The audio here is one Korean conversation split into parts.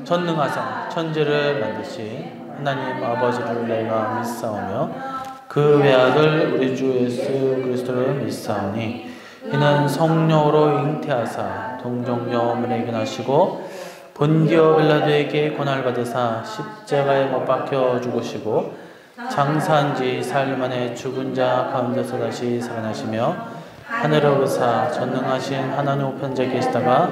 전능하사 천지를 만드신 하나님 아버지를 내가 믿사오며 그 외아들 우리 주 예수 그리스도를 믿사오니 이는 성령으로 잉태하사 동정녀 문에게 나시고 본디오 빌라도에게 고난을 받으사 십자가에 못 박혀 죽으시고 장사한 지 사흘 만에 죽은 자 가운데서 다시 살아나시며 하늘에 오르사 전능하신 하나님 우편에 계시다가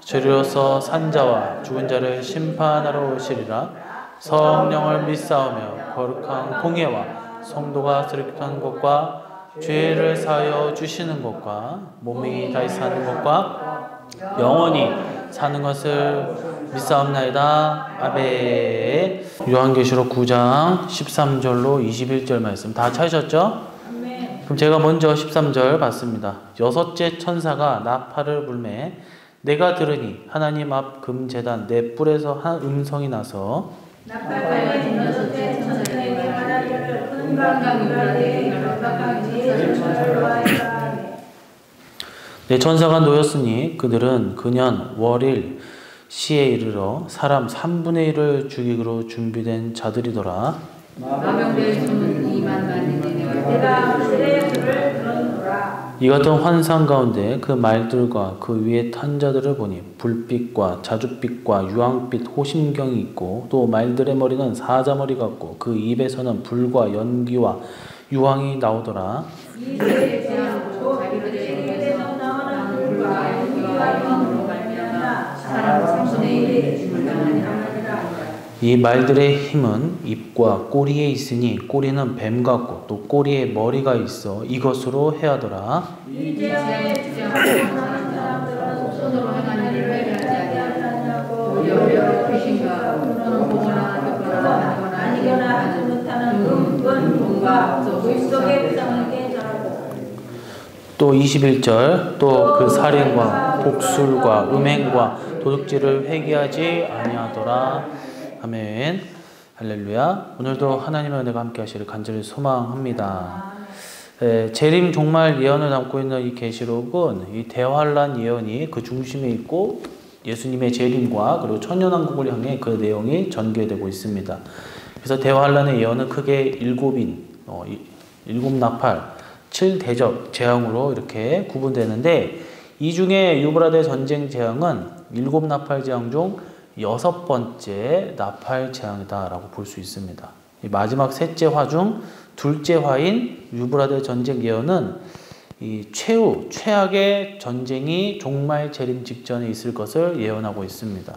주로서 산자와 죽은 자를 심판하러 오시리라. 성령을 믿사오며 거룩한 공예와 성도가 수록한 것과 죄를 사하여 주시는 것과 몸이 다시 사는 것과 영원히 사는 것을 믿사옵나이다. 아멘. 요한계시록 9장 13절로 21절 말씀 다 찾으셨죠? 그럼 제가 먼저 13절 봤습니다. 여섯째 천사가 나팔을 불매 내가 들으니 하나님 앞 금제단 네 뿔에서 한 음성이 나서 나팔 여섯째 천사에게 말하기를 큰 강강 유라데 각각 지혜를 전하라. 네 천사가 놓였으니 그들은 그년 월일 시에 이르러 사람 3분의 1을 죽이기로 준비된 자들이더라. 마병대의 수는 2만만이니 내가 그들의 수를 들었노라. 이 같은 환상 가운데 그 말들과 그 위에 탄 자들을 보니 불빛과 자줏빛과 유황빛 호심경이 있고 또 말들의 머리는 사자머리 같고 그 입에서는 불과 연기와 유황이 나오더라. 이 세의 재앙으로 자기들의 입에서 나오는 불과 연기와 유황으로 말미암아 사람 3분의 1이 죽을 당하니라. 이 말들의 힘은 입과 꼬리에 있으니 꼬리는 뱀 같고 또 꼬리에 머리가 있어 이것으로 해하더라. 이 재앙에 주장하는 사람들은 손으로 행한 일을 회개하지 아니하고 여러 귀신과 공포나 벽거나 아니거나 하지 못하는 금과 물속의 부상에게 절하고 또 21절 또 그 살인과 복술과 음행과 도둑질을 회개하지 아니하더라. 아멘. 할렐루야. 오늘도 하나님의 은혜가 함께 하시를 간절히 소망합니다. 재림 종말 예언을 담고 있는 이 계시록은 이 대환란 예언이 그 중심에 있고 예수님의 재림과 그리고 천년왕국을 향해 그 내용이 전개되고 있습니다. 그래서 대환란의 예언은 크게 일곱 나팔, 7대접 재앙으로 이렇게 구분되는데 이 중에 유브라데 전쟁 재앙은 일곱 나팔 재앙 중 여섯 번째 나팔 재앙이다라고 볼 수 있습니다. 마지막 셋째 화 중 둘째 화인 유브라데 전쟁 예언은 이 최악의 전쟁이 종말 재림 직전에 있을 것을 예언하고 있습니다.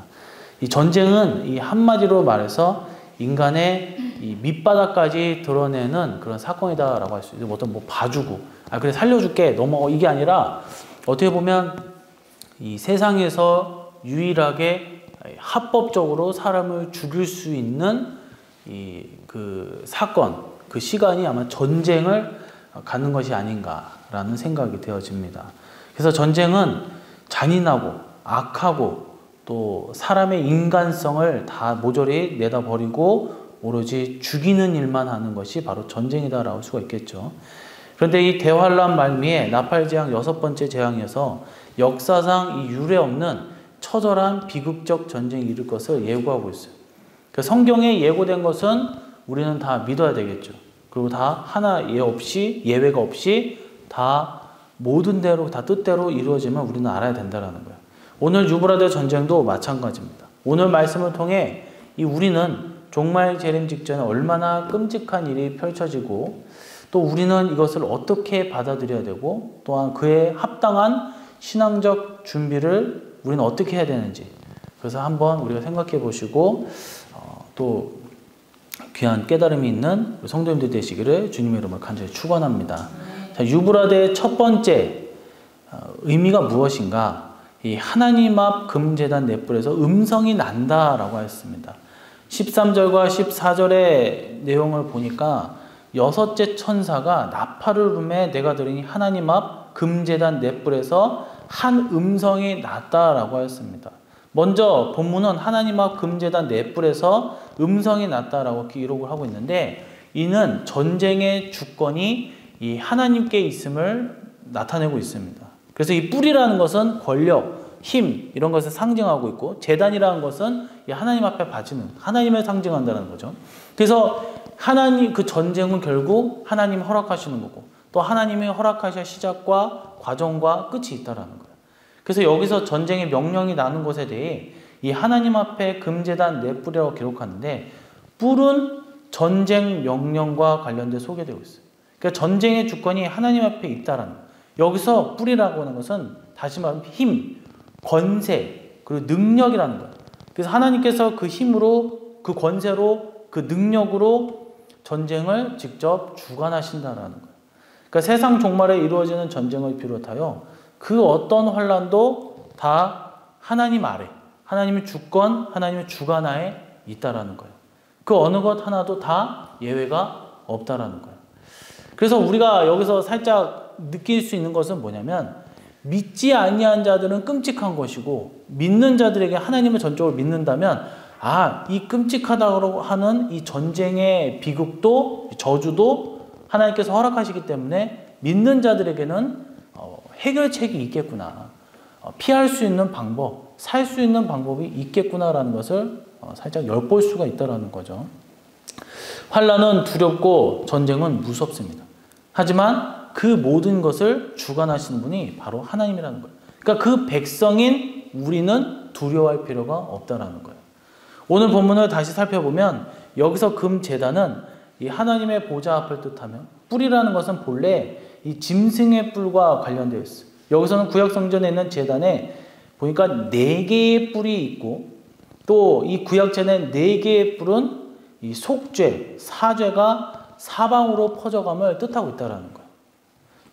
이 전쟁은 이 한마디로 말해서 인간의 이 밑바닥까지 드러내는 그런 사건이다라고 할 수 있어요. 어떤 봐주고, 그래 살려줄게. 너무 이게 아니라 어떻게 보면 이 세상에서 유일하게 합법적으로 사람을 죽일 수 있는 그 사건, 그 시간이 아마 전쟁을 갖는 것이 아닌가라는 생각이 되어집니다. 그래서 전쟁은 잔인하고 악하고 또 사람의 인간성을 다 모조리 내다버리고 오로지 죽이는 일만 하는 것이 바로 전쟁이다라고 할 수가 있겠죠. 그런데 이 대환란 말미에 나팔 재앙 여섯 번째 재앙에서 역사상 이 유례 없는 처절한 비극적 전쟁이 이룰 것을 예고하고 있어요. 성경에 예고된 것은 우리는 다 믿어야 되겠죠. 그리고 다 하나 예외가 없이 다 모든 대로 다 뜻대로 이루어지면 우리는 알아야 된다는 거예요. 오늘 유브라데 전쟁도 마찬가지입니다. 오늘 말씀을 통해 우리는 종말 재림 직전에 얼마나 끔찍한 일이 펼쳐지고 또 우리는 이것을 어떻게 받아들여야 되고 또한 그에 합당한 신앙적 준비를 우리는 어떻게 해야 되는지 그래서 한번 우리가 생각해 보시고 또 귀한 깨달음이 있는 성도님들 되시기를 주님의 이름으로 간절히 축원합니다. 자, 유브라데의 첫 번째 의미가 무엇인가? 이 하나님 앞 금제단 네 뿔에서 음성이 난다라고 했습니다. 13절과 14절의 내용을 보니까 여섯째 천사가 나팔을 불매 내가 들으니 하나님 앞 금제단 네 뿔에서 한 음성이 났다라고 했습니다. 먼저 본문은 하나님 앞 금제단 넷불에서 음성이 났다라고 기록을 하고 있는데, 이는 전쟁의 주권이 이 하나님께 있음을 나타내고 있습니다. 그래서 이 뿔이라는 것은 권력, 힘 이런 것을 상징하고 있고, 제단이라는 것은 이 하나님 앞에 바치는 하나님을 상징한다는 거죠. 그래서 하나님 그 전쟁은 결국 하나님이 허락하시는 거고, 또 하나님이 허락하셔야 시작과 과정과 끝이 있다라는 거예요. 그래서 여기서 전쟁의 명령이 나는 것에 대해 이 하나님 앞에 금제단 넷뿔이라고 기록하는데, 뿔은 전쟁 명령과 관련돼 소개되고 있어요. 그러니까 전쟁의 주권이 하나님 앞에 있다라는 거예요. 여기서 뿔이라고 하는 것은 다시 말하면 힘, 권세, 그리고 능력이라는 거예요. 그래서 하나님께서 그 힘으로, 그 권세로, 그 능력으로 전쟁을 직접 주관하신다라는 거예요. 그러니까 세상 종말에 이루어지는 전쟁을 비롯하여 그 어떤 환란도 다 하나님 아래, 하나님의 주권, 하나님의 주관하에 있다라는 거예요. 그 어느 것 하나도 다 예외가 없다라는 거예요. 그래서 우리가 여기서 살짝 느낄 수 있는 것은 뭐냐면, 믿지 아니한 자들은 끔찍한 것이고, 믿는 자들에게 하나님을 전적으로 믿는다면, 이 끔찍하다고 하는 이 전쟁의 비극도, 저주도 하나님께서 허락하시기 때문에 믿는 자들에게는 해결책이 있겠구나, 피할 수 있는 방법, 살 수 있는 방법이 있겠구나라는 것을 살짝 엿볼 수가 있다는 거죠. 환란은 두렵고 전쟁은 무섭습니다. 하지만 그 모든 것을 주관하시는 분이 바로 하나님이라는 거예요. 그러니까 그 백성인 우리는 두려워할 필요가 없다는 거예요. 오늘 본문을 다시 살펴보면 여기서 금제단은 이 하나님의 보좌 앞을 뜻하며, 뿔이라는 것은 본래 이 짐승의 뿔과 관련되어 있어요. 여기서는 구약성전에 있는 제단에 보니까 4개의 뿔이 있고, 또 이 구약제단의 4개의 뿔은 이 속죄, 사죄가 사방으로 퍼져감을 뜻하고 있다는 거예요.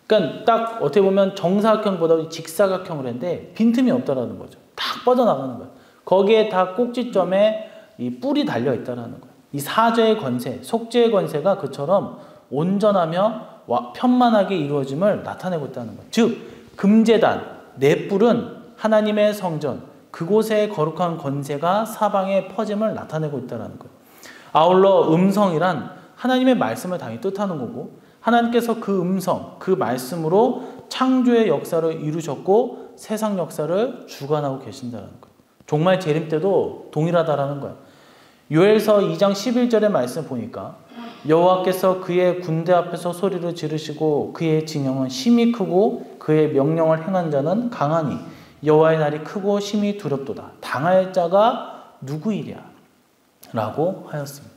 그러니까 딱 어떻게 보면 정사각형보다 직사각형을 했는데 빈틈이 없다는 거죠. 딱 뻗어나가는 거예요. 거기에 다 꼭지점에 이 뿔이 달려 있다는 거예요. 이 사죄의 권세, 속죄의 권세가 그처럼 온전하며 편만하게 이루어짐을 나타내고 있다는 거예요. 즉 금제단 넷뿔은 하나님의 성전, 그곳의 거룩한 권세가 사방에 퍼짐을 나타내고 있다는 거예요. 아울러 음성이란 하나님의 말씀을 당연히 뜻하는 거고, 하나님께서 그 음성, 그 말씀으로 창조의 역사를 이루셨고 세상 역사를 주관하고 계신다는 거예요. 종말 재림 때도 동일하다라는 거예요. 요엘서 2장 11절의 말씀 보니까, 여호와께서 그의 군대 앞에서 소리를 지르시고 그의 진영은 심히 크고 그의 명령을 행한 자는 강하니 여호와의 날이 크고 심히 두렵도다. 당할 자가 누구이랴? 라고 하였습니다.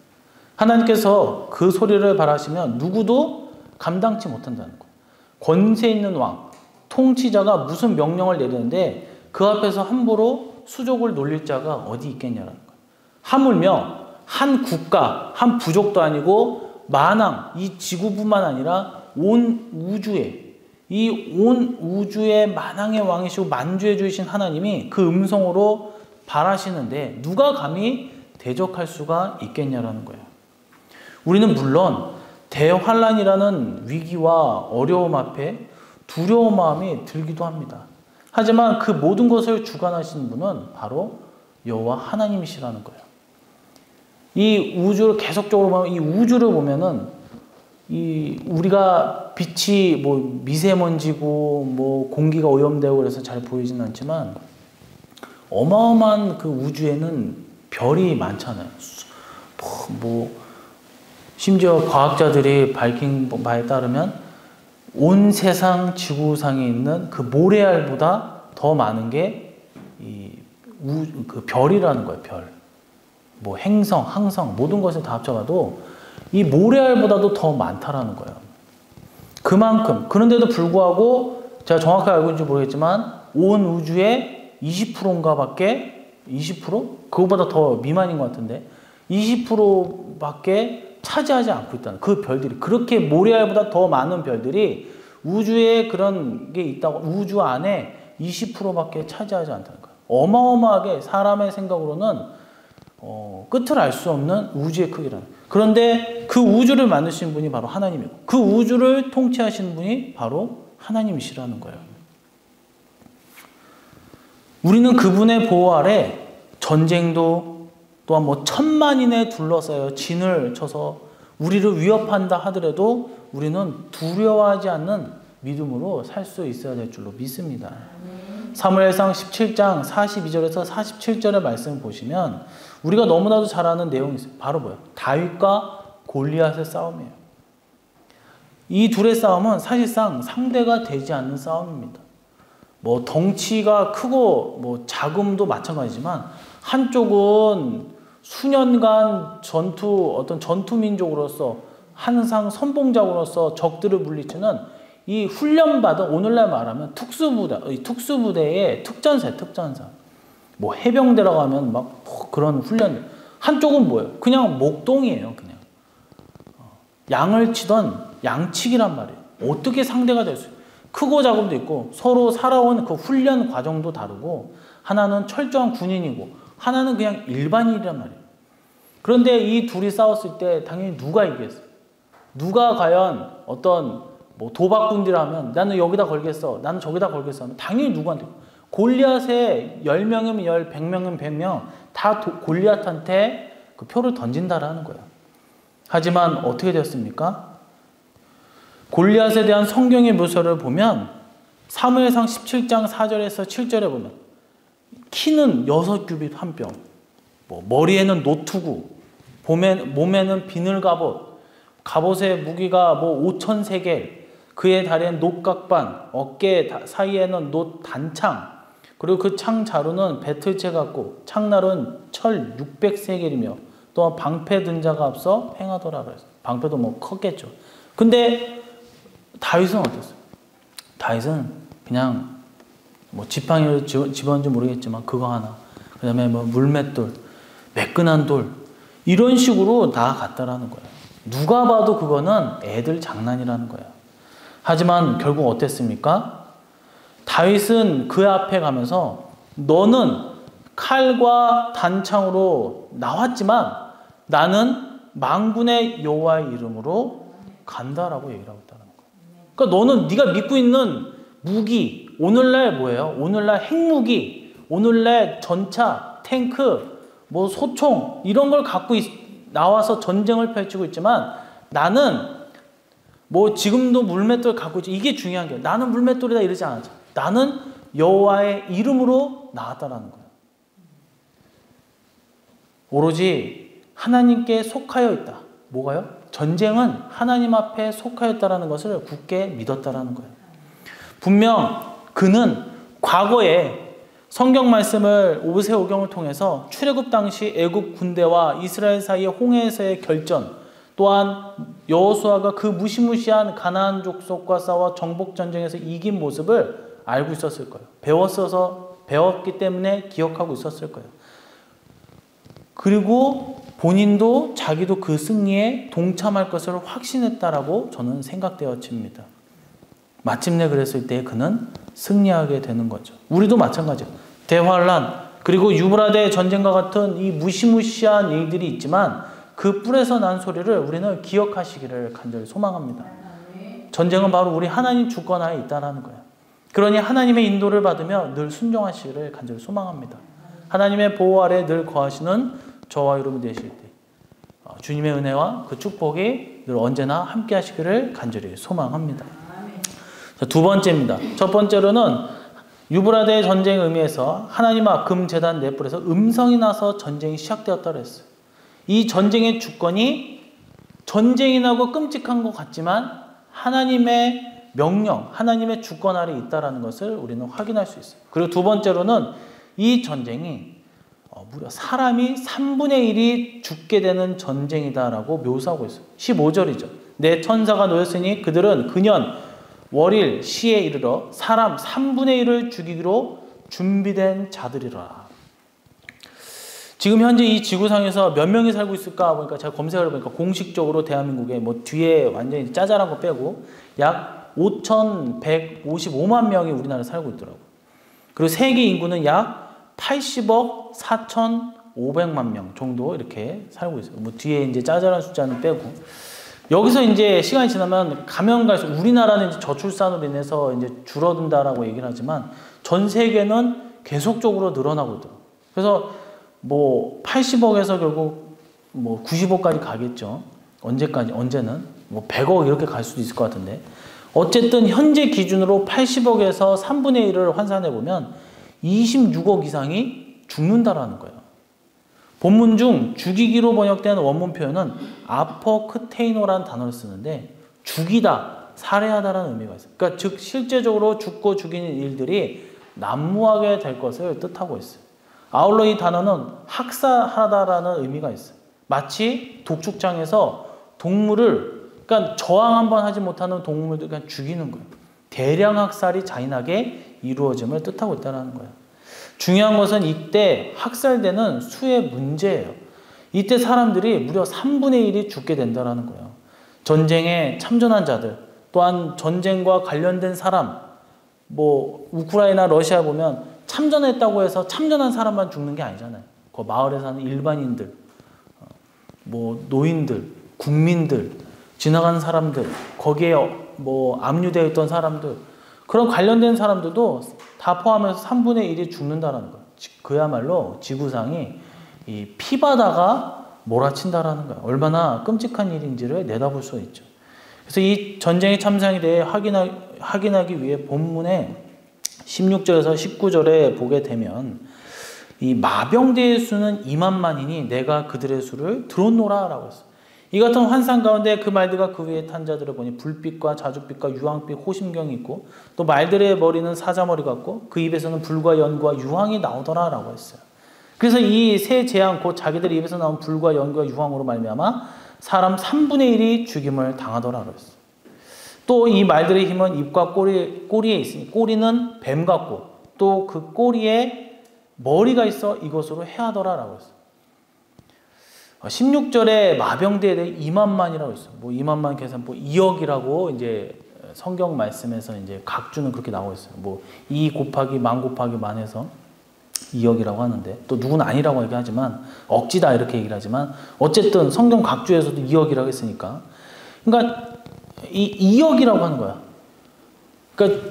하나님께서 그 소리를 바라시면 누구도 감당치 못한다는 거예요. 권세 있는 왕, 통치자가 무슨 명령을 내리는데 그 앞에서 함부로 수족을 놀릴 자가 어디 있겠냐라는 거예요. 하물며 한 국가, 한 부족도 아니고 만왕, 이 지구뿐만 아니라 온 우주에, 이 온 우주의 만왕의 왕이시고 만주의 주이신 하나님이 그 음성으로 바라시는데 누가 감히 대적할 수가 있겠냐라는 거예요. 우리는 물론 대환란이라는 위기와 어려움 앞에 두려운 마음이 들기도 합니다. 하지만 그 모든 것을 주관하시는 분은 바로 여호와 하나님이시라는 거예요. 이 우주를 계속적으로 보면, 이 우주를 보면은 이 우리가 빛이 뭐 미세먼지고 뭐 공기가 오염되고 그래서 잘 보이지는 않지만 어마어마한 그 우주에는 별이 많잖아요. 뭐 심지어 과학자들이 밝힌 바에 따르면 온 세상 지구상에 있는 그 모래알보다 더 많은 게 그 별이라는 거예요. 별. 뭐 행성, 항성 모든 것을 다 합쳐봐도 이 모래알보다도 더 많다라는 거예요. 그만큼. 그런데도 불구하고 제가 정확하게 알고 있는지 모르겠지만 온 우주의 20%인가 밖에 20%? 그거보다 더 미만인 것 같은데 20%밖에 차지하지 않고 있다는 그 별들이, 그렇게 모래알보다 더 많은 별들이 우주에 그런 게 있다고, 우주 안에 20%밖에 차지하지 않다는 거예요. 어마어마하게 사람의 생각으로는 끝을 알 수 없는 우주의 크기라는. 그런데 그 우주를 만드신 분이 바로 하나님이고 그 우주를 통치하시는 분이 바로 하나님이시라는 거예요. 우리는 그분의 보호 아래 전쟁도 또한 뭐 천만인에 둘러싸여 진을 쳐서 우리를 위협한다 하더라도 우리는 두려워하지 않는 믿음으로 살 수 있어야 될 줄로 믿습니다. 사무엘상 17장 42절에서 47절의 말씀을 보시면 우리가 너무나도 잘 아는 내용이 있어요. 바로 뭐예요? 다윗과 골리앗의 싸움이에요. 이 둘의 싸움은 사실상 상대가 되지 않는 싸움입니다. 뭐 덩치가 크고 뭐 자금도 마찬가지지만 한쪽은 수년간 어떤 전투 민족으로서 항상 선봉자로서 적들을 물리치는 이 훈련받은, 오늘날 말하면 특수부대의 특전사. 뭐 해병대라고 하면 막 그런 훈련. 한쪽은 뭐예요? 그냥 목동이에요, 그냥. 양을 치던 양치기란 말이에요. 어떻게 상대가 될 수 있어요? 크고 작음도 있고 서로 살아온 그 훈련 과정도 다르고 하나는 철저한 군인이고 하나는 그냥 일반인이란 말이에요. 그런데 이 둘이 싸웠을 때 당연히 누가 이겼어요? 누가 과연 어떤 뭐 도박꾼들하면 나는 여기다 걸겠어, 나는 저기다 걸겠어 하면 당연히 누구한테? 골리앗의 10명이면 10, 100명이면 100명 다 골리앗한테 그 표를 던진다라는 거예요. 하지만 어떻게 되었습니까? 골리앗에 대한 성경의 묘사를 보면 사무엘상 17장 4절에서 7절에 보면 키는 6규빗 한 뼘, 뭐 머리에는 노투구, 몸에는 비늘 갑옷의 무기가 뭐 5,000세겔, 그의 다리엔 녹각반, 어깨 사이에는 녹 단창, 그리고 그 창 자루는 배틀채 같고 창날은 철 600세겔이며 또 방패 든 자가 앞서 행하더라 그랬어요. 방패도 뭐 컸겠죠. 근데 다윗은 어땠어요? 다윗은 그냥 뭐 지팡이를 집었는지 모르겠지만 그거 하나, 그 다음에 뭐 물맷돌, 매끈한 돌, 이런 식으로 나아갔다라는 거예요. 누가 봐도 그거는 애들 장난이라는 거예요. 하지만 결국 어땠습니까? 다윗은 그 앞에 가면서 너는 칼과 단창으로 나왔지만 나는 만군의 여호와의 이름으로 간다라고 얘기를 하고 있다는 거예요. 그러니까 너는 네가 믿고 있는 무기, 오늘날 뭐예요? 오늘날 핵무기, 오늘날 전차, 탱크, 뭐 소총 이런 걸 갖고 나와서 전쟁을 펼치고 있지만 나는 뭐 지금도 물맷돌 갖고 있지, 이게 중요한 게 나는 물맷돌이다 이러지 않았죠. 나는 여호와의 이름으로 나왔다라는 거예요. 오로지 하나님께 속하여 있다. 뭐가요? 전쟁은 하나님 앞에 속하였다라는 것을 굳게 믿었다라는 거예요. 분명 그는 과거에 성경 말씀을 오세오경을 통해서 출애굽 당시 애굽 군대와 이스라엘 사이의 홍해에서의 결전, 또한 여호수아가 그 무시무시한 가나안 족속과 싸워 정복 전쟁에서 이긴 모습을 알고 있었을 거예요. 배웠기 때문에 기억하고 있었을 거예요. 그리고 본인도 자기도 그 승리에 동참할 것을 확신했다라고 저는 생각되어집니다. 마침내 그랬을 때 그는 승리하게 되는 거죠. 우리도 마찬가지예요. 대환란 그리고 유브라데 전쟁과 같은 이 무시무시한 일들이 있지만 그 뿔에서 난 소리를 우리는 기억하시기를 간절히 소망합니다. 전쟁은 바로 우리 하나님 주권 하에 있다는 거예요. 그러니 하나님의 인도를 받으며 늘 순종하시기를 간절히 소망합니다. 하나님의 보호 아래 늘 거하시는 저와 여러분이 되실 때 주님의 은혜와 그 축복이 늘 언제나 함께 하시기를 간절히 소망합니다. 자, 두 번째입니다. 첫 번째로는 유브라데 전쟁의 의미에서 하나님 앞 금제단 넷불에서 음성이 나서 전쟁이 시작되었다고 했어요. 이 전쟁의 주권이 전쟁이 나고 끔찍한 것 같지만 하나님의 명령, 하나님의 주권 아래 있다는 것을 우리는 확인할 수 있어요. 그리고 두 번째로는 이 전쟁이 무려 사람이 3분의 1이 죽게 되는 전쟁이다라고 묘사하고 있어요. 15절이죠. 내 천사가 놓였으니 그들은 그년 월일 시에 이르러 사람 3분의 1을 죽이기로 준비된 자들이라. 지금 현재 이 지구상에서 몇 명이 살고 있을까 보니까 제가 검색을 해보니까 공식적으로 대한민국에 뭐 뒤에 완전히 짜잘한 거 빼고 약 5,155만 명이 우리나라에 살고 있더라고요. 그리고 세계 인구는 약 80억 4,500만 명 정도 이렇게 살고 있어요. 뭐 뒤에 이제 짜잘한 숫자는 빼고. 여기서 이제 시간이 지나면 가면 갈수록 우리나라는 이제 저출산으로 인해서 이제 줄어든다라고 얘기를 하지만 전 세계는 계속적으로 늘어나고 있더라고요. 그래서 뭐 80억에서 결국 뭐 90억까지 가겠죠. 언제는 뭐 100억 이렇게 갈 수도 있을 것 같은데, 어쨌든 현재 기준으로 80억에서 3분의 1을 환산해 보면 26억 이상이 죽는다라는 거예요. 본문 중 죽이기로 번역된 원문 표현은 아퍼크테이노라는 단어를 쓰는데, 죽이다, 살해하다라는 의미가 있어요. 그러니까 즉 실제적으로 죽고 죽이는 일들이 난무하게 될 것을 뜻하고 있어요. 아울러 이 단어는 학살하다라는 의미가 있어요. 마치 독축장에서 동물을, 그러니까 저항 한번 하지 못하는 동물들 그냥 죽이는 거예요. 대량 학살이 잔인하게 이루어짐을 뜻하고 있다는 거예요. 중요한 것은 이때 학살되는 수의 문제예요. 이때 사람들이 무려 3분의 1이 죽게 된다는 거예요. 전쟁에 참전한 자들, 또한 전쟁과 관련된 사람, 뭐 우크라이나 러시아 보면 참전했다고 해서 참전한 사람만 죽는 게 아니잖아요. 그 마을에 사는 일반인들, 뭐 노인들, 국민들, 지나가는 사람들, 거기에 뭐 압류되어 있던 사람들, 그런 관련된 사람들도 다 포함해서 3분의 1이 죽는다는 거예요. 그야말로 지구상이 이 피바다가 몰아친다라는 거예요. 얼마나 끔찍한 일인지를 내다볼 수 있죠. 그래서 이 전쟁의 참상에 대해 확인하기 위해 본문의 16절에서 19절에 보게 되면, 이 마병대의 수는 2만만이니 내가 그들의 수를 들었노라 라고 했어요. 이 같은 환상 가운데 그 말들과 그 위에 탄 자들을 보니 불빛과 자줏빛과 유황빛 호심경이 있고, 또 말들의 머리는 사자머리 같고 그 입에서는 불과 연과 유황이 나오더라 라고 했어요. 그래서 이 세 재앙, 곧 자기들 입에서 나온 불과 연과 유황으로 말미암아 사람 3분의 1이 죽임을 당하더라 그랬어요. 또 이 말들의 힘은 입과 꼬리에 있으니 꼬리는 뱀 같고 또 그 꼬리에 머리가 있어 이것으로 해하더라라고 했어요. 16절에 마병대에 대해 2만만이라고 있어요. 뭐 2만만 계산 뭐 2억이라고 이제 성경 말씀에서 이제 각주는 그렇게 나오고 있어요. 뭐 2 곱하기 만 곱하기 만해서 2억이라고 하는데, 또 누구는 아니라고 얘기하지만 억지다 이렇게 얘기를 하지만 어쨌든 성경 각주에서도 2억이라고 했으니까, 그러니까 이 2억이라고 하는 거야. 그러니까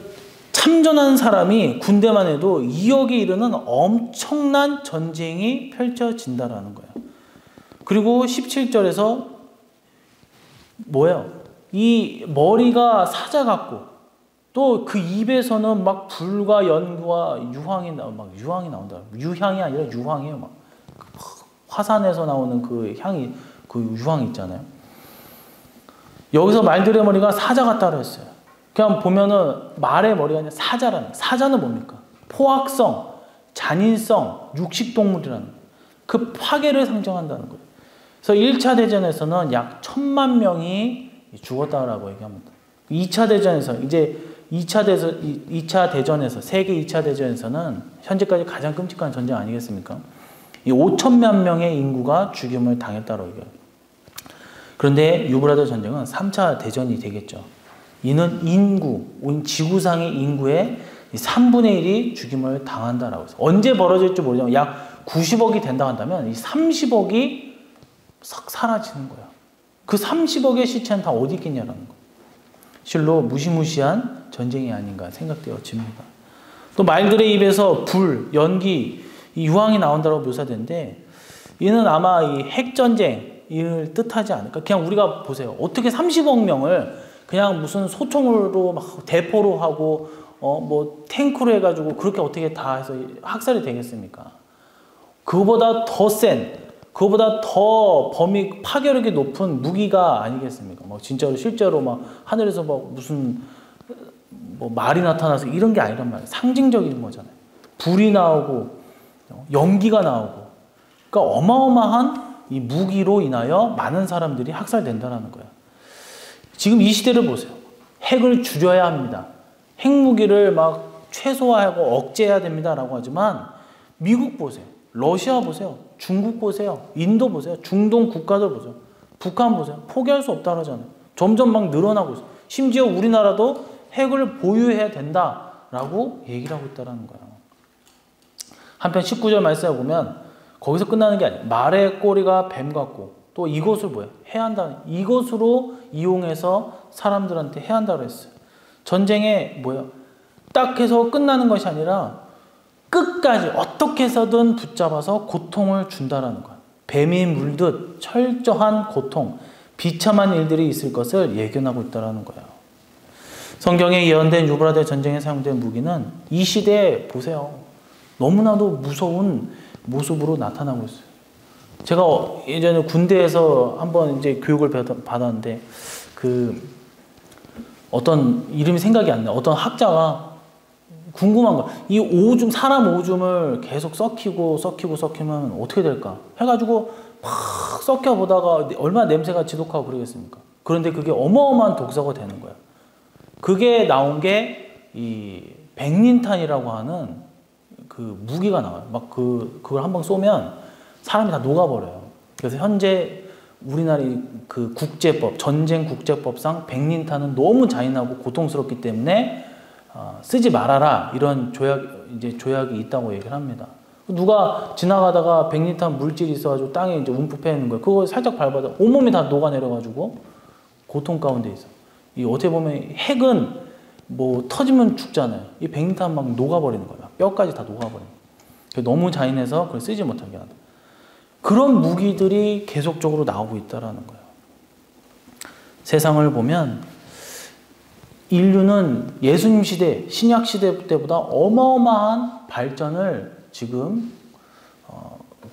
참전한 사람이 군대만 해도 2억에 이르는 엄청난 전쟁이 펼쳐진다라는 거예요. 그리고 17절에서 뭐예요? 이 머리가 사자 같고 또 그 입에서는 막 불과 연과 유황이 나온다. 유향이 아니라 유황이에요. 막 화산에서 나오는 그 향이, 그 유황 있잖아요. 여기서 말들의 머리가 사자 같다고 했어요. 그냥 보면은 말의 머리가 아니라 사자라는. 사자는 뭡니까? 포악성, 잔인성, 육식동물이라는 그 파괴를 상징한다는 거예요. 그래서 1차 대전에서는 약 1000만 명이 죽었다라고 얘기합니다. 2차 대전에서 이제 2차 대전에서 세계 2차 대전에서는 현재까지 가장 끔찍한 전쟁 아니겠습니까? 이 5천만 명의 인구가 죽임을 당했다고 얘기해요. 그런데 유브라데 전쟁은 3차 대전이 되겠죠. 이는 지구상의 인구의 3분의 1이 죽임을 당한다라고 해서 언제 벌어질지 모르지만 약 90억이 된다고 한다면 이 30억이 싹 사라지는 거예요. 그 30억의 시체는 다 어디 있겠냐라는 거예요. 실로 무시무시한 전쟁이 아닌가 생각되어집니다. 또 말들의 입에서 불, 연기, 이 유황이 나온다고 묘사되는데, 이는 아마 이 핵전쟁을 뜻하지 않을까. 그냥 우리가 보세요. 어떻게 30억 명을 그냥 무슨 소총으로 막 대포로 하고 뭐 탱크로 해가지고 그렇게 어떻게 다 해서 학살이 되겠습니까? 그거보다 더 센, 그거보다 더 범위 파괴력이 높은 무기가 아니겠습니까? 뭐 진짜로 실제로 막 하늘에서 막 무슨 뭐 말이 나타나서 이런 게 아니란 말이에요. 상징적인 거잖아요. 불이 나오고 연기가 나오고, 그러니까 어마어마한 이 무기로 인하여 많은 사람들이 학살된다는 거예요. 지금 이 시대를 보세요. 핵을 줄여야 합니다. 핵무기를 막 최소화하고 억제해야 됩니다라고 하지만 미국 보세요. 러시아 보세요. 중국 보세요. 인도 보세요. 중동 국가들 보세요. 북한 보세요. 포기할 수 없다고 하잖아요. 점점 막 늘어나고 있어요. 심지어 우리나라도 핵을 보유해야 된다라고 얘기를 하고 있다는 거예요. 한편 19절 말씀에 보면 거기서 끝나는 게 아니에요. 말의 꼬리가 뱀 같고 또 이것을 뭐예요? 해한다. 이것으로 이용해서 사람들한테 해한다고 했어요. 전쟁에 뭐예요? 딱 해서 끝나는 것이 아니라 끝까지 어떻게 해서든 붙잡아서 고통을 준다라는 거예요. 뱀이 물듯 철저한 고통, 비참한 일들이 있을 것을 예견하고 있다는 거예요. 성경에 예언된 유브라데 전쟁에 사용된 무기는 이 시대에 보세요. 너무나도 무서운 모습으로 나타나고 있어요. 제가 예전에 군대에서 한번 이제 교육을 받았는데 어떤 이름이 생각이 안 나요. 어떤 학자가 궁금한 거. 이 오줌, 사람 오줌을 계속 썩히면 어떻게 될까? 해가지고 막 썩혀 보다가 얼마나 냄새가 지독하고 그러겠습니까? 그런데 그게 어마어마한 독소가 되는 거예요. 그게 나온 게 이 백린탄이라고 하는 그 무기가 나와요. 막 그걸 한번 쏘면 사람이 다 녹아버려요. 그래서 현재 우리나라 그 국제법, 전쟁 국제법상 백린탄은 너무 잔인하고 고통스럽기 때문에 쓰지 말아라 이런 조약이 있다고 얘기를 합니다. 누가 지나가다가 백린탄 물질이 있어가지고 땅에 이제 움푹 패는 거예요. 그거 살짝 밟아도 온몸이 다 녹아내려가지고 고통 가운데 있어. 이 어떻게 보면 핵은 뭐 터지면 죽잖아요. 이 백린탄 막 녹아버리는 거예요. 뼈까지 다 녹아버리는 거예요. 너무 잔인해서 그걸 쓰지 못하게 한다. 그런 무기들이 계속적으로 나오고 있다라는 거예요. 세상을 보면 인류는 예수님 시대, 신약 시대 때보다 어마어마한 발전을 지금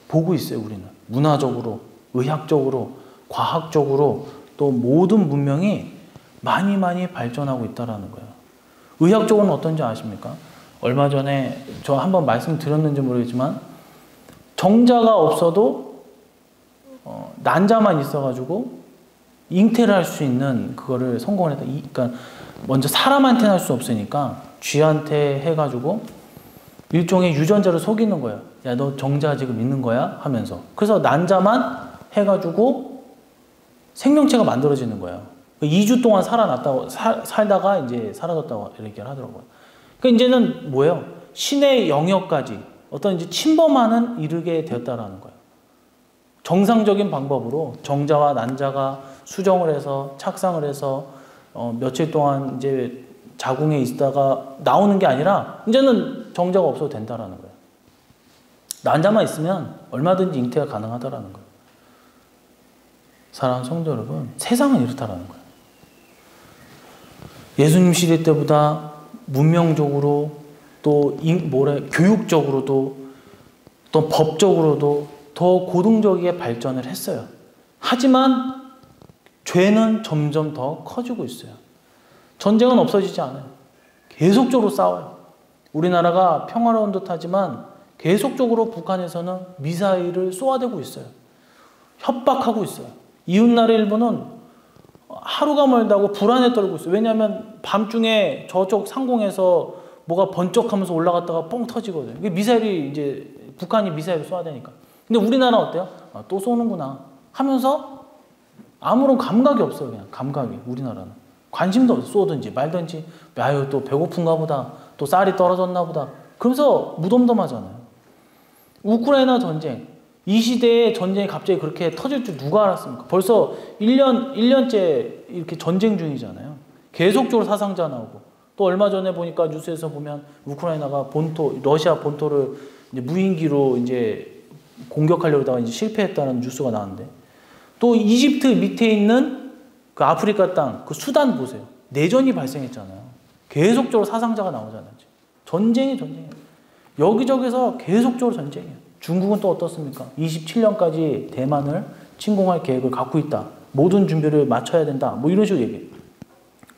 보고 있어요. 우리는 문화적으로, 의학적으로, 과학적으로 또 모든 문명이 많이 발전하고 있다라는 거예요. 의학적으로는 어떤지 아십니까? 얼마 전에 저 한번 말씀드렸는지 모르겠지만 정자가 없어도 난자만 있어가지고 잉태를 할 수 있는 그거를 성공을 했다. 그러니까 먼저 사람한테는 할 수 없으니까 쥐한테 해가지고 일종의 유전자를 속이는 거예요. 야, 너 정자 지금 있는 거야? 하면서. 그래서 난자만 해가지고 생명체가 만들어지는 거예요. 2주 동안 살다가 이제 사라졌다고 얘기를 하더라고요. 그러니까 이제는 뭐예요? 신의 영역까지 어떤 이제 침범하는 이르게 되었다라는 거예요. 정상적인 방법으로 정자와 난자가 수정을 해서 착상을 해서 며칠 동안 이제 자궁에 있다가 나오는 게 아니라 이제는 정자가 없어도 된다라는 거예요. 난자만 있으면 얼마든지 잉태가 가능하다라는 거예요. 사랑하는 성도 여러분, 세상은 이렇다라는 거예요. 예수님 시대 때보다 문명적으로 또 교육적으로도 또 법적으로도 더 고등적이게 발전을 했어요. 하지만 죄는 점점 더 커지고 있어요. 전쟁은 없어지지 않아요. 계속적으로 싸워요. 우리나라가 평화로운 듯하지만 계속적으로 북한에서는 미사일을 쏘아대고 있어요. 협박하고 있어요. 이웃나라 일본은 하루가 멀다고 불안에 떨고 있어요. 왜냐하면 밤중에 저쪽 상공에서 뭐가 번쩍하면서 올라갔다가 뻥 터지거든요. 이게 미사일이 이제 북한이 미사일을 쏘아대니까. 근데 우리나라는 어때요? 또 쏘는구나 하면서 아무런 감각이 없어요. 그냥 감각이. 우리나라는 관심도 없어. 쏘든지 말든지 아유 또 배고픈가 보다, 또 쌀이 떨어졌나 보다, 그러면서 무덤덤하잖아요. 우크라이나 전쟁, 이 시대에 전쟁이 갑자기 그렇게 터질 줄 누가 알았습니까? 벌써 1년째 이렇게 전쟁 중이잖아요. 계속적으로 사상자 나오고, 또 얼마 전에 보니까 뉴스에서 보면 우크라이나가 러시아 본토를 이제 무인기로 이제 공격하려다가 이제 실패했다는 뉴스가 나왔는데, 또 이집트 밑에 있는 그 아프리카 땅, 그 수단 보세요. 내전이 발생했잖아요. 계속적으로 사상자가 나오잖아요. 전쟁이에요. 여기저기서 계속적으로 전쟁이에요. 중국은 또 어떻습니까? 27년까지 대만을 침공할 계획을 갖고 있다. 모든 준비를 마쳐야 된다. 뭐 이런 식으로 얘기해요.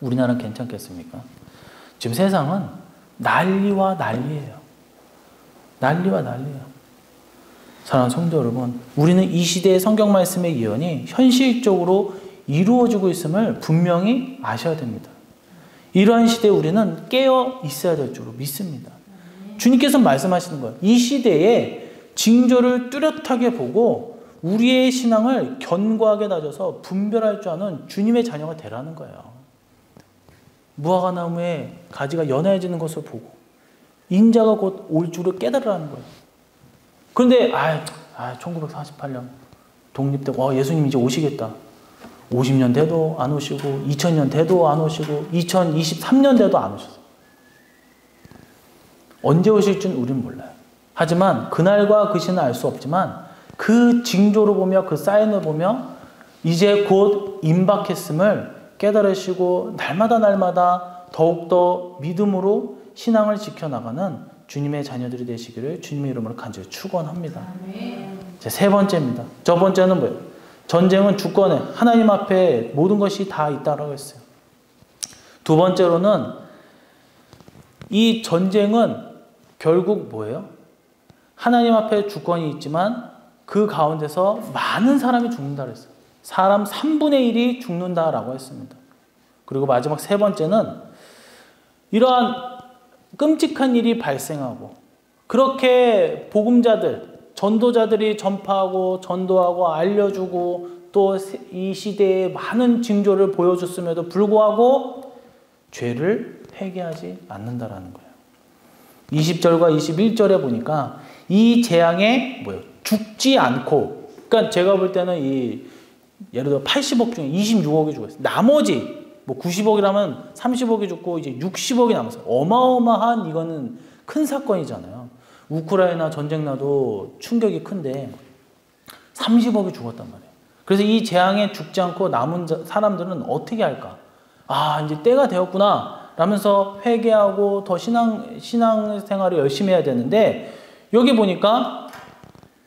우리나라는 괜찮겠습니까? 지금 세상은 난리와 난리예요. 난리와 난리예요. 사랑하는 성도 여러분, 우리는 이 시대의 성경 말씀의 예언이 현실적으로 이루어지고 있음을 분명히 아셔야 됩니다. 이러한 시대에 우리는 깨어 있어야 될 줄로 믿습니다. 주님께서 말씀하시는 거예요. 이 시대에 징조를 뚜렷하게 보고 우리의 신앙을 견고하게 다져서 분별할 줄 아는 주님의 자녀가 되라는 거예요. 무화과나무에 가지가 연해지는 것을 보고 인자가 곧 올 줄을 깨달으라는 거예요. 그런데 1948년 독립되고 예수님 이제 오시겠다. 50년 돼도 안 오시고 2000년 돼도 안 오시고 2023년 돼도 안 오셨어요. 언제 오실 줄 우린 몰라요. 하지만 그날과 그 시는 알 수 없지만 그 징조를 보며 그 사인을 보며 이제 곧 임박했음을 깨달으시고 날마다 더욱더 믿음으로 신앙을 지켜나가는 주님의 자녀들이 되시기를 주님의 이름으로 간절히 축원합니다. 제 세 번째입니다. 저 번째는 뭐예요? 전쟁은 주권에 하나님 앞에 모든 것이 다 있다라고 했어요. 두 번째로는 이 전쟁은 결국 뭐예요? 하나님 앞에 주권이 있지만 그 가운데서 많은 사람이 죽는다고 했어요. 사람 3분의 1이 죽는다라고 했습니다. 그리고 마지막 세 번째는 이러한 끔찍한 일이 발생하고 그렇게 복음자들, 전도자들이 전파하고 전도하고 알려주고 또 이 시대에 많은 징조를 보여줬음에도 불구하고 죄를 회개하지 않는다라는 거예요. 20절과 21절에 보니까 이 재앙에 뭐예요? 죽지 않고, 그러니까 제가 볼 때는 예를 들어 80억 중에 26억이 죽었어요. 나머지 뭐 90억이라면 30억이 죽고 이제 60억이 남았어요. 어마어마한 이거는 큰 사건이잖아요. 우크라이나 전쟁 나도 충격이 큰데 30억이 죽었단 말이에요. 그래서 이 재앙에 죽지 않고 남은 사람들은 어떻게 할까? 아, 이제 때가 되었구나 라면서 회개하고 더 신앙생활을 열심히 해야 되는데 여기 보니까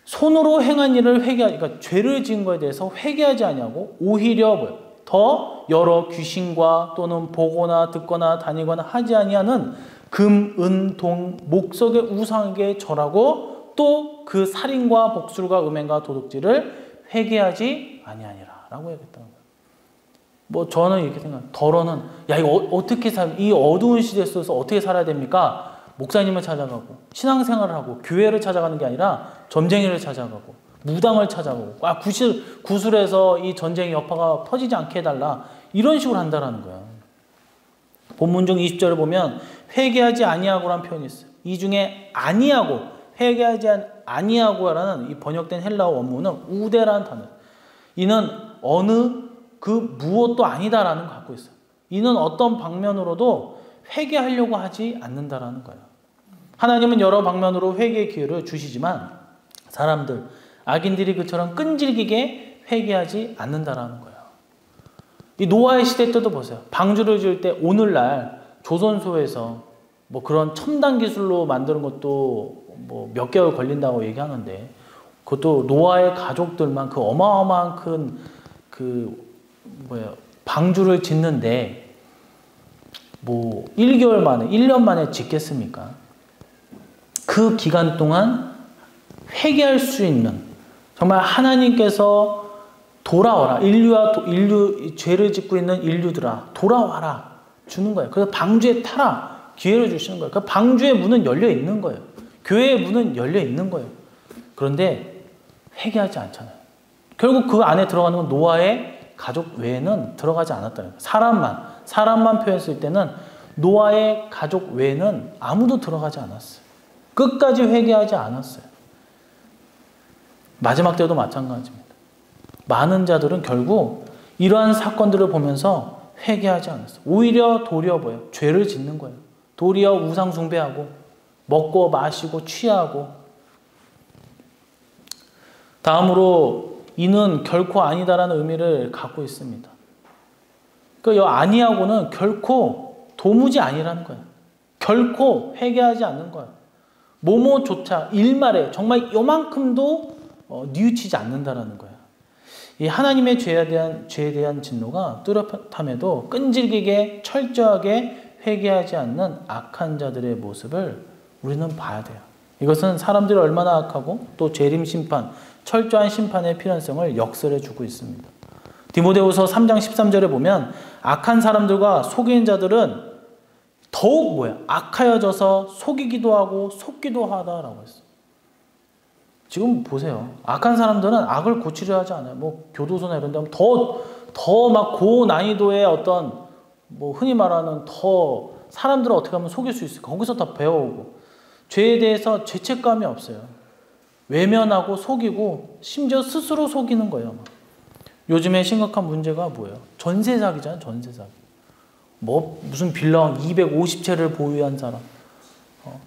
손으로 행한 일을 그러니까 죄를 지은 것에 대해서 회개하지 아니하고 오히려 뭐예요? 더 여러 귀신과 또는 보거나 듣거나 다니거나 하지 아니하는 금, 은, 동, 목석의 우상에게 절하고 또 그 살인과 복술과 음행과 도둑질을 회개하지 아니하니라 라고 얘기했다는 거예요. 뭐 저는 이렇게 생각해요. 더러는 야 이거 어떻게 이 어두운 시대 속에서 어떻게 살아야 됩니까? 목사님을 찾아가고 신앙생활을 하고 교회를 찾아가는 게 아니라 점쟁이를 찾아가고 무당을 찾아가고 구슬에서 이 전쟁의 여파가 터지지 않게 해달라 이런 식으로 한다라는 거예요. 본문 중 20절을 보면 회개하지 아니하고라는 표현이 있어요. 이 중에 아니하고 회개하지 아니하고라는 이 번역된 헬라어 원문은 우데라는 단어. 이는 어느 그 무엇도 아니다라는 걸 갖고 있어요. 이는 어떤 방면으로도 회개하려고 하지 않는다라는 거예요. 하나님은 여러 방면으로 회개의 기회를 주시지만 사람들, 악인들이 그처럼 끈질기게 회개하지 않는다라는 거예요. 이 노아의 시대 때도 보세요. 방주를 지을 때 오늘날 조선소에서 뭐 그런 첨단 기술로 만드는 것도 뭐 몇 개월 걸린다고 얘기하는데 그것도 노아의 가족들만 그 어마어마한 큰 방주를 짓는데 뭐 1개월 만에 1년 만에 짓겠습니까? 그 기간 동안 회개할 수 있는 정말 하나님께서 돌아와라 인류 죄를 짓고 있는 인류들아 돌아와라 주는 거예요. 그래서 방주에 타라 기회를 주시는 거예요. 그 방주의 문은 열려 있는 거예요. 교회의 문은 열려 있는 거예요. 그런데 회개하지 않잖아요. 결국 그 안에 들어가는 건 노아의 가족 외에는 들어가지 않았다는 거예요. 사람만 표현했을 때는 노아의 가족 외에는 아무도 들어가지 않았어요. 끝까지 회개하지 않았어요. 마지막 때도 마찬가지입니다. 많은 자들은 결국 이러한 사건들을 보면서 회개하지 않았어요. 오히려 도리어 뭐예요? 죄를 짓는 거예요. 도리어 우상 숭배하고 먹고 마시고 취하고. 다음으로 이는 결코 아니다라는 의미를 갖고 있습니다. 그 아니하고는 결코 도무지 아니라는 거예요. 결코 회개하지 않는 거예요. 뭐뭐조차 일말에 정말 요만큼도 뉘우치지 않는다라는 거예요. 이 하나님의 죄에 대한 진노가 뚜렷함에도 끈질기게 철저하게 회개하지 않는 악한 자들의 모습을 우리는 봐야 돼요. 이것은 사람들이 얼마나 악하고 또 재림 심판, 철저한 심판의 필연성을 역설해 주고 있습니다. 디모데후서 3장 13절에 보면 악한 사람들과 속이는 자들은 더욱 악하여져서 속이기도 하고 속기도 하다라고 했어요. 지금 보세요. 악한 사람들은 악을 고치려 하지 않아요. 뭐 교도소나 이런 데 하면 더 막 고난이도의 어떤 뭐 흔히 말하는 더 사람들을 어떻게 하면 속일 수 있을까? 거기서 다 배워오고 죄에 대해서 죄책감이 없어요. 외면하고 속이고 심지어 스스로 속이는 거예요. 요즘에 심각한 문제가 뭐예요? 전세 사기잖아요. 전세 사기. 뭐 무슨 빌라 250채를 보유한 사람.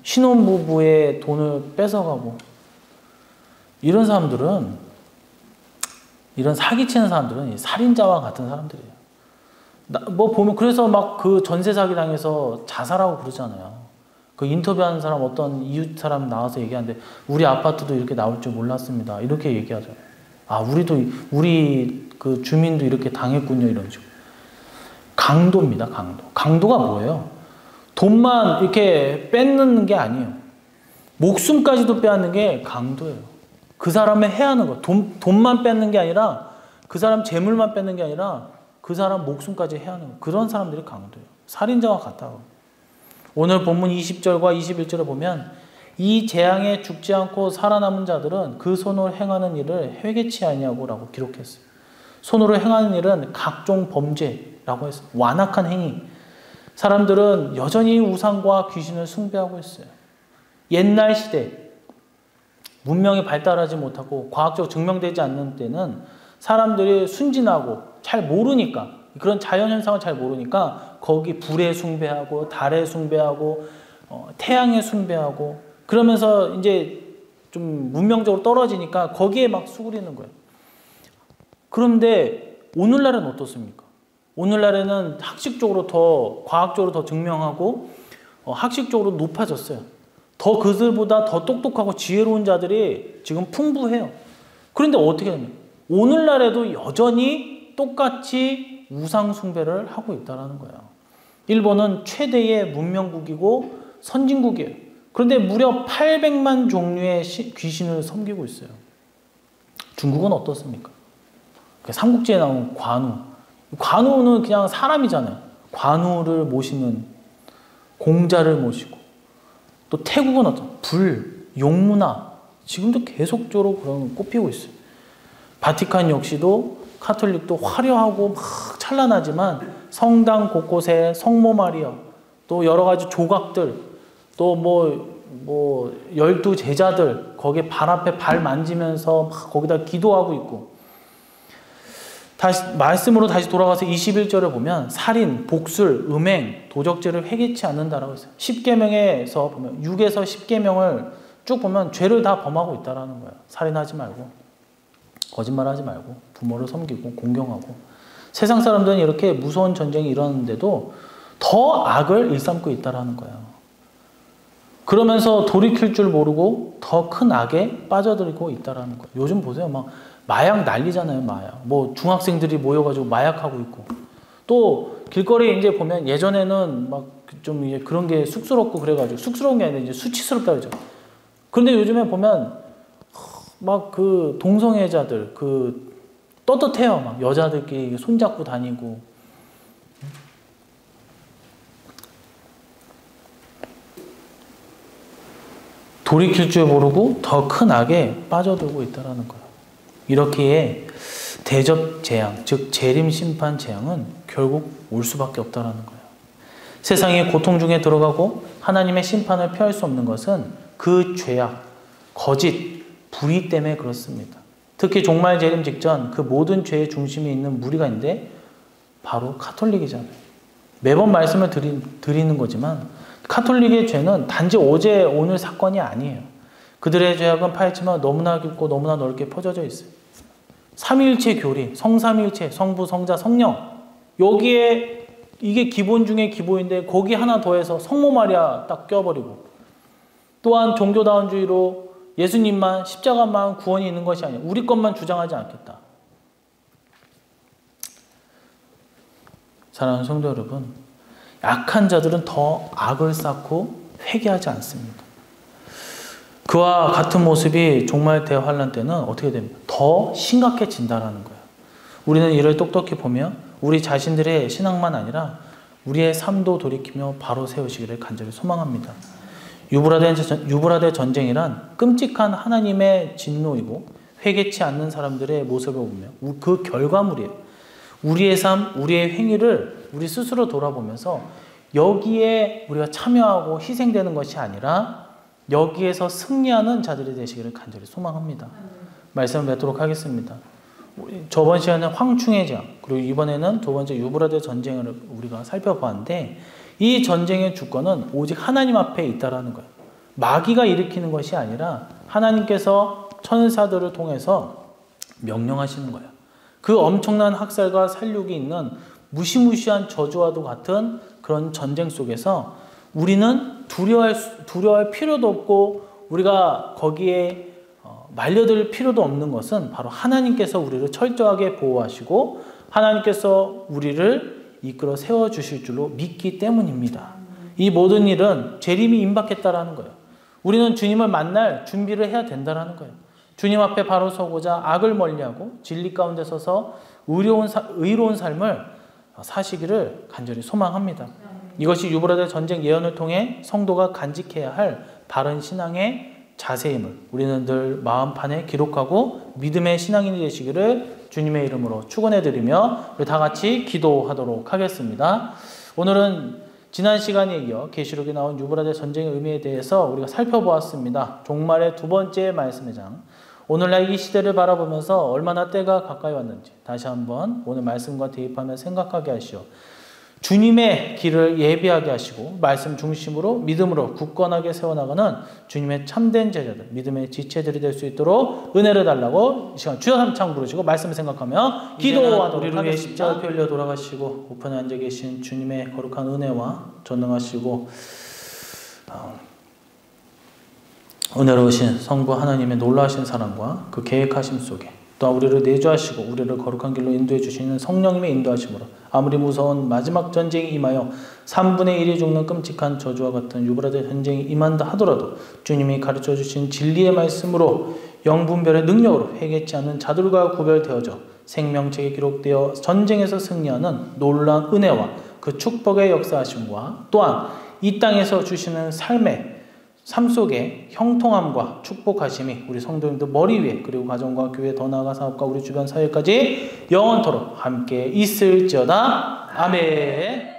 신혼부부의 돈을 뺏어가고 이런 사람들은, 이런 사기치는 사람들은 살인자와 같은 사람들이에요. 뭐 보면 그래서 막 그 전세 사기 당해서 자살하고 그러잖아요. 그 인터뷰하는 사람, 어떤 이웃 사람 나와서 얘기하는데 우리 아파트도 이렇게 나올 줄 몰랐습니다. 이렇게 얘기하죠. 아, 우리 그 주민도 이렇게 당했군요. 이런 식으로. 강도입니다. 강도. 강도가 뭐예요? 돈만 이렇게 뺏는 게 아니에요. 목숨까지도 빼앗는 게 강도예요. 그 사람의 해야 하는 거. 돈만 뺏는 게 아니라, 그 사람 재물만 뺏는 게 아니라 그 사람 목숨까지 해야 하는 거. 그런 사람들이 강도예요. 살인자와 같다고. 오늘 본문 20절과 21절에 보면 이 재앙에 죽지 않고 살아남은 자들은 그 손으로 행하는 일을 회개치 아니하고라고 기록했어요. 손으로 행하는 일은 각종 범죄라고 했어요. 완악한 행위. 사람들은 여전히 우상과 귀신을 숭배하고 있어요. 옛날 시대, 문명이 발달하지 못하고 과학적으로 증명되지 않는 때는 사람들이 순진하고 잘 모르니까, 그런 자연현상을 잘 모르니까 거기 불에 숭배하고 달에 숭배하고 태양에 숭배하고 그러면서 이제 좀 문명적으로 떨어지니까 거기에 막 수그리는 거예요. 그런데 오늘날은 어떻습니까? 오늘날에는 학식적으로 더, 과학적으로 더 증명하고 학식적으로 높아졌어요. 더 그들보다 더 똑똑하고 지혜로운 자들이 지금 풍부해요. 그런데 어떻게 됩니까? 오늘날에도 여전히 똑같이 우상 숭배를 하고 있다는 거예요. 일본은 최대의 문명국이고 선진국이에요. 그런데 무려 800만 종류의 귀신을 섬기고 있어요. 중국은 어떻습니까? 삼국지에 나온 관우. 관우는 그냥 사람이잖아요. 관우를 모시는, 공자를 모시고. 또 태국은 어떤 불, 용문화. 지금도 계속적으로 그런 꼽히고 있어요. 바티칸 역시도 카톨릭도 화려하고 막 찬란하지만 성당 곳곳에 성모 마리아, 또 여러 가지 조각들, 또 뭐 12제자들 거기에 발 앞에 발 만지면서 막 거기다 기도하고 있고. 다시 말씀으로 다시 돌아가서 21절을 보면 살인, 복술, 음행, 도적죄를 회개치 않는다라고 했어요. 10계명에서 보면 6에서 10계명을 쭉 보면 죄를 다 범하고 있다라는 거예요. 살인하지 말고, 거짓말하지 말고, 부모를 섬기고 공경하고. 세상 사람들은 이렇게 무서운 전쟁이 일어나는데도 더 악을 일삼고 있다라는 거예요. 그러면서 돌이킬 줄 모르고 더 큰 악에 빠져들고 있다라는 거예요. 요즘 보세요. 막 마약 난리잖아요, 마약. 뭐 중학생들이 모여가지고 마약하고 있고. 또 길거리에 이제 보면 예전에는 막 좀 그런 게 쑥스럽고 그래가지고, 쑥스러운 게 아니라 이제 수치스럽다 그러죠. 그런데 요즘에 보면 막 그 동성애자들 그 떳떳해요. 막 여자들끼리 손잡고 다니고. 돌이킬 줄 모르고 더 큰 악에 빠져들고 있다는 거예요. 이렇게 대접 재앙, 즉 재림 심판 재앙은 결국 올 수밖에 없다는 거예요. 세상이 고통 중에 들어가고 하나님의 심판을 피할 수 없는 것은 그 죄악, 거짓, 불의 때문에 그렇습니다. 특히 종말 재림 직전 그 모든 죄의 중심에 있는 무리가 있는데 바로 카톨릭이잖아요. 매번 말씀을 드리는 거지만 카톨릭의 죄는 단지 어제 오늘 사건이 아니에요. 그들의 죄악은 파헤치면 너무나 깊고 너무나 넓게 퍼져져 있어요. 삼위일체 교리, 성삼위일체, 성부, 성자, 성령. 여기에 이게 기본 중에 기본인데 거기 하나 더해서 성모 마리아 딱 껴버리고, 또한 종교다원주의로 예수님만 십자가만 구원이 있는 것이 아니에요. 우리 것만 주장하지 않겠다. 사랑하는 성도 여러분, 약한 자들은 더 악을 쌓고 회개하지 않습니다. 그와 같은 모습이 종말 대환란 때는 어떻게 됩니까? 더 심각해진다는 거예요. 우리는 이를 똑똑히 보며 우리 자신들의 신앙만 아니라 우리의 삶도 돌이키며 바로 세우시기를 간절히 소망합니다. 유브라데 전쟁이란 끔찍한 하나님의 진노이고 회개치 않는 사람들의 모습을 보며 그 결과물이에요. 우리의 삶, 우리의 행위를 우리 스스로 돌아보면서 여기에 우리가 참여하고 희생되는 것이 아니라 여기에서 승리하는 자들이 되시기를 간절히 소망합니다. 말씀을 맺도록 하겠습니다. 저번 시간에는 황충의 재앙, 그리고 이번에는 두 번째 유브라데 전쟁을 우리가 살펴봤는데 이 전쟁의 주권은 오직 하나님 앞에 있다라는 거예요. 마귀가 일으키는 것이 아니라 하나님께서 천사들을 통해서 명령하시는 거예요. 그 엄청난 학살과 살육이 있는 무시무시한 저주와도 같은 그런 전쟁 속에서 우리는 두려워할 필요도 없고 우리가 거기에 말려들 필요도 없는 것은 바로 하나님께서 우리를 철저하게 보호하시고 하나님께서 우리를 이끌어 세워주실 줄로 믿기 때문입니다. 이 모든 일은 재림이 임박했다라는 거예요. 우리는 주님을 만날 준비를 해야 된다라는 거예요. 주님 앞에 바로 서고자 악을 멀리하고 진리 가운데 서서 의로운 삶을 사시기를 간절히 소망합니다. 이것이 유브라데 전쟁 예언을 통해 성도가 간직해야 할 바른 신앙의 자세임을 우리는 늘 마음판에 기록하고 믿음의 신앙인이 되시기를 주님의 이름으로 축원해드리며 우리 다 같이 기도하도록 하겠습니다. 오늘은 지난 시간에 이어 계시록에 나온 유브라데 전쟁의 의미에 대해서 우리가 살펴보았습니다. 종말의 두 번째 말씀의 장, 오늘날 이 시대를 바라보면서 얼마나 때가 가까이 왔는지 다시 한번 오늘 말씀과 대입하며 생각하게 하시오. 주님의 길을 예비하게 하시고 말씀 중심으로 믿음으로 굳건하게 세워나가는 주님의 참된 제자들, 믿음의 지체들이 될 수 있도록 은혜를 달라고 이 시간 주여 삼창 부르시고 말씀을 생각하며 기도하도록 하겠습니다. 우리를 위해 십자가 펴려 돌아가시고 우편에 앉아 계신 주님의 거룩한 은혜와 전능하시고 은혜로우신 성부 하나님의 놀라우신 사랑과 그 계획하심 속에 또한 우리를 내주하시고 우리를 거룩한 길로 인도해 주시는 성령님의 인도하심으로 아무리 무서운 마지막 전쟁이 임하여 3분의 1이 죽는 끔찍한 저주와 같은 유브라데 전쟁이 임한다 하더라도 주님이 가르쳐 주신 진리의 말씀으로 영분별의 능력으로 회개치 않는 자들과 구별되어져 생명책에 기록되어 전쟁에서 승리하는 놀라운 은혜와 그 축복의 역사하심과 또한 이 땅에서 주시는 삶 속에 형통함과 축복하심이 우리 성도님들 머리 위에 그리고 가정과 교회 더 나아가 사업과 우리 주변 사회까지 영원토록 함께 있을지어다. 아멘.